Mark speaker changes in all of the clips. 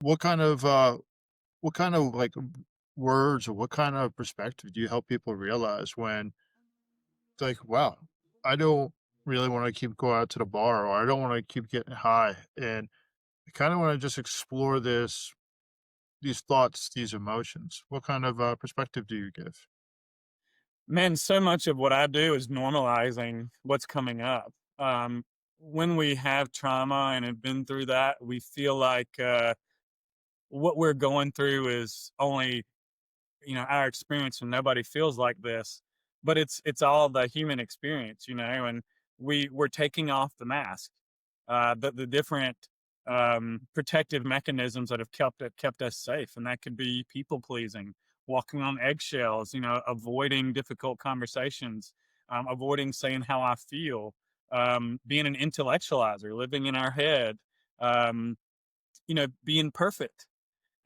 Speaker 1: what kind of like words or what kind of perspective do you help people realize when it's like, wow, I don't really want to keep going out to the bar or I don't want to keep getting high and I kind of want to just explore these thoughts, these emotions. What kind of perspective do you give?
Speaker 2: Man, so much of what I do is normalizing what's coming up. When we have trauma and have been through that, we feel like what we're going through is only our experience, and nobody feels like this. But it's all the human experience, and we're taking off the mask, the different protective mechanisms that have kept us safe, and that could be people pleasing, walking on eggshells, avoiding difficult conversations, avoiding saying how I feel, being an intellectualizer, living in our head, um, being perfect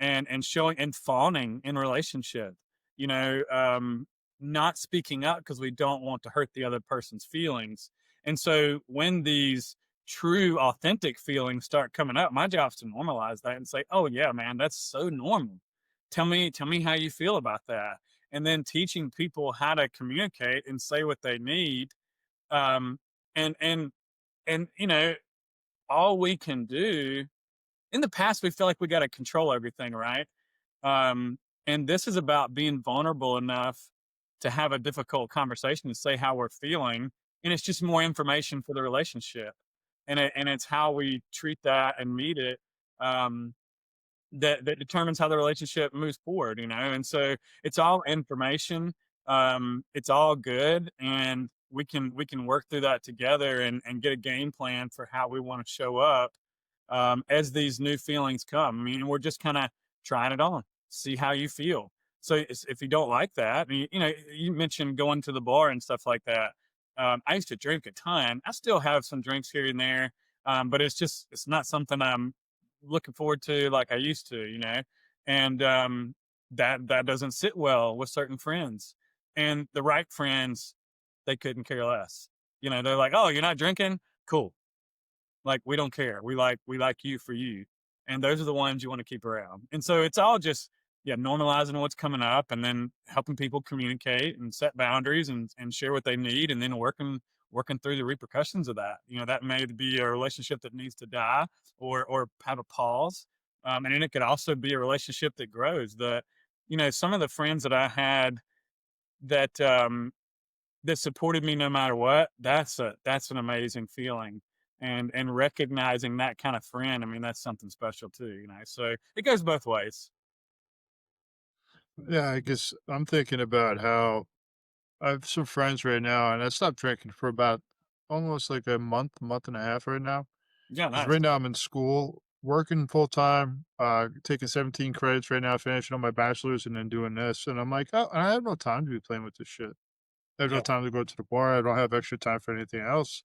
Speaker 2: and showing and fawning in relationship, you know, um, not speaking up because we don't want to hurt the other person's feelings. And so when these true, authentic feelings start coming up, my job is to normalize that and say, "Oh yeah, man, that's so normal. Tell me how you feel about that." And then teaching people how to communicate and say what they need. Um, and and and all we can do in the past, we feel like we got to control everything, right? And this is about being vulnerable enough to have a difficult conversation to say how we're feeling. And it's just more information for the relationship. And it's how we treat that and meet it, um, that determines how the relationship moves forward, And so it's all information. It's all good. And we can work through that together and get a game plan for how we want to show up as these new feelings come. I mean, we're just kind of trying it on, see how you feel. So if you don't like that, you mentioned going to the bar and stuff like that. I used to drink a ton. I still have some drinks here and there, but it's not something I'm looking forward to like I used to. And that doesn't sit well with certain friends, and the right friends, they couldn't care less. They're like, "Oh, you're not drinking? Cool. Like, we don't care. We like you for you." And those are the ones you want to keep around. And so it's all just, yeah, normalizing what's coming up and then helping people communicate and set boundaries and share what they need, and then working through the repercussions of that. That may be a relationship that needs to die or have a pause. And then it could also be a relationship that grows. Some of the friends that I had that that supported me no matter what, that's an amazing feeling. And recognizing that kind of friend, I mean, that's something special too. So it goes both ways.
Speaker 1: Yeah, I guess I'm thinking about how I have some friends right now, and I stopped drinking for about almost like a month and a half right now.
Speaker 2: Yeah,
Speaker 1: Because
Speaker 2: nice.
Speaker 1: right now I'm in school, working full time, taking 17 credits right now, finishing on my bachelor's, and then doing this. And I'm like, oh, I have no time to be playing with this shit. I have no
Speaker 2: Yeah.
Speaker 1: time to go to the bar. I don't have extra time for anything else.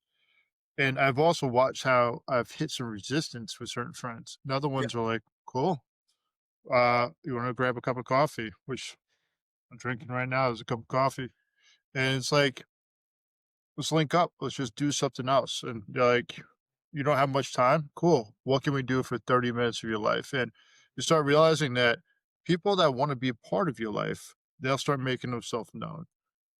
Speaker 1: And I've also watched how I've hit some resistance with certain friends. And other
Speaker 2: Yeah.
Speaker 1: ones are like, cool. You want to grab a cup of coffee, which I'm drinking right now is a cup of coffee. And it's like, let's link up. Let's just do something else. And they're like, you don't have much time? Cool. What can we do for 30 minutes of your life? And you start realizing that people that want to be a part of your life, they'll start making themselves known.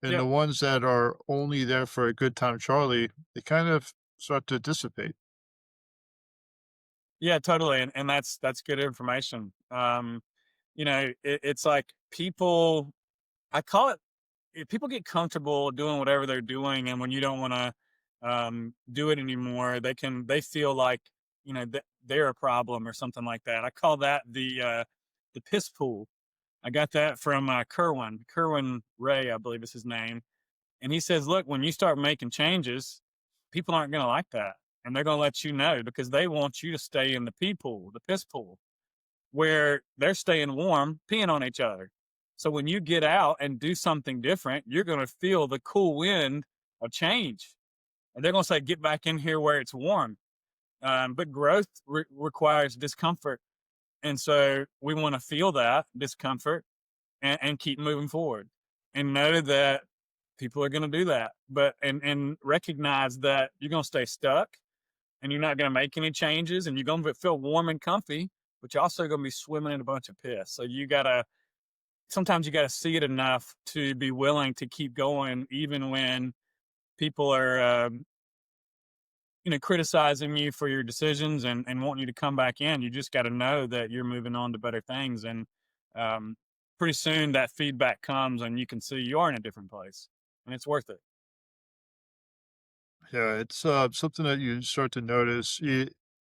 Speaker 1: And
Speaker 2: Yeah.
Speaker 1: the ones that are only there for a good time, Charlie, they kind of start to dissipate.
Speaker 2: Yeah, totally. And that's good information. It's like people, I call it, if people get comfortable doing whatever they're doing, and when you don't want to do it anymore, they feel like they're a problem or something like that. I call that the piss pool. I got that from Kerwin Ray, I believe is his name, and he says, "Look, when you start making changes, people aren't going to like that, and they're going to let you know because they want you to stay in the pee pool, the piss pool, where they're staying warm, peeing on each other. So when you get out and do something different, you're going to feel the cool wind of change. And they're going to say, get back in here where it's warm." But growth requires discomfort. And so we want to feel that discomfort and keep moving forward and know that people are going to do that. And recognize that you're going to stay stuck and you're not going to make any changes and you're going to feel warm and comfy. but you're also going to be swimming in a bunch of piss. So you got to sometimes you got to see it enough to be willing to keep going, even when people are, criticizing you for your decisions and wanting you to come back in. You just got to know that you're moving on to better things. And um, pretty soon that feedback comes and you can see you are in a different place and it's worth it.
Speaker 1: Yeah, it's something that you start to notice.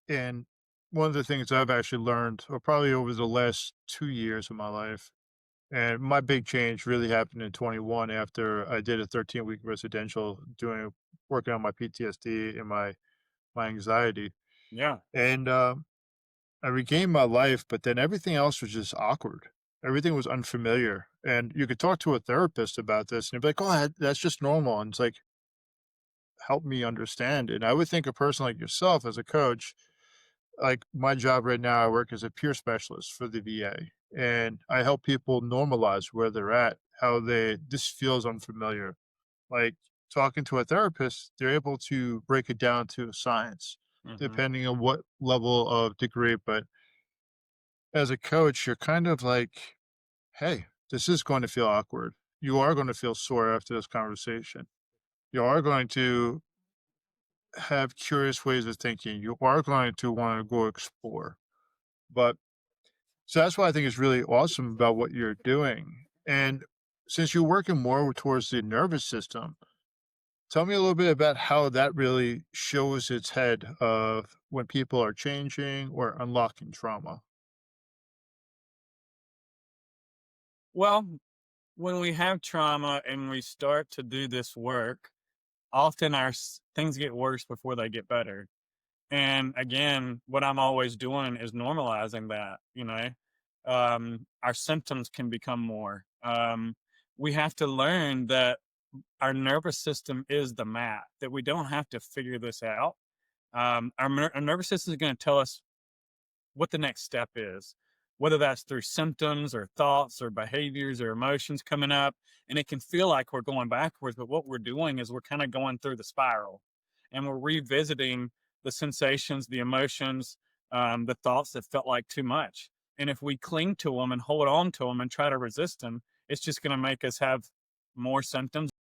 Speaker 1: And one of the things I've actually learned, or probably over the last 2 years of my life, and my big change really happened in 21 after I did a 13-week residential working on my PTSD and my anxiety.
Speaker 2: Yeah.
Speaker 1: And I regained my life, but then everything else was just awkward. Everything was unfamiliar. And you could talk to a therapist about this and they'd be like, oh, that's just normal. And it's like, help me understand. And I would think a person like yourself as a coach, like my job right now, I work as a peer specialist for the VA and I help people normalize where they're at, this feels unfamiliar. Like talking to a therapist, they're able to break it down to science,
Speaker 2: Hmm.
Speaker 1: depending on what level of degree. But as a coach, you're kind of like, hey, this is going to feel awkward. You are going to feel sore after this conversation. You are going to have curious ways of thinking. You are going to want to go explore. But so that's what I think is really awesome about what you're doing. And since you're working more towards the nervous system, tell me a little bit about how that really shows its head of when people are changing or unlocking trauma.
Speaker 2: Well, when we have trauma and we start to do this work, often things get worse before they get better. And again, what I'm always doing is normalizing that, our symptoms can become more. We have to learn that our nervous system is the map, that we don't have to figure this out. Our nervous system is going to tell us what the next step is, whether that's through symptoms or thoughts or behaviors or emotions coming up. And it can feel like we're going backwards, but what we're doing is we're kind of going through the spiral and we're revisiting the sensations, the emotions, the thoughts that felt like too much. And if we cling to them and hold on to them and try to resist them, it's just going to make us have more symptoms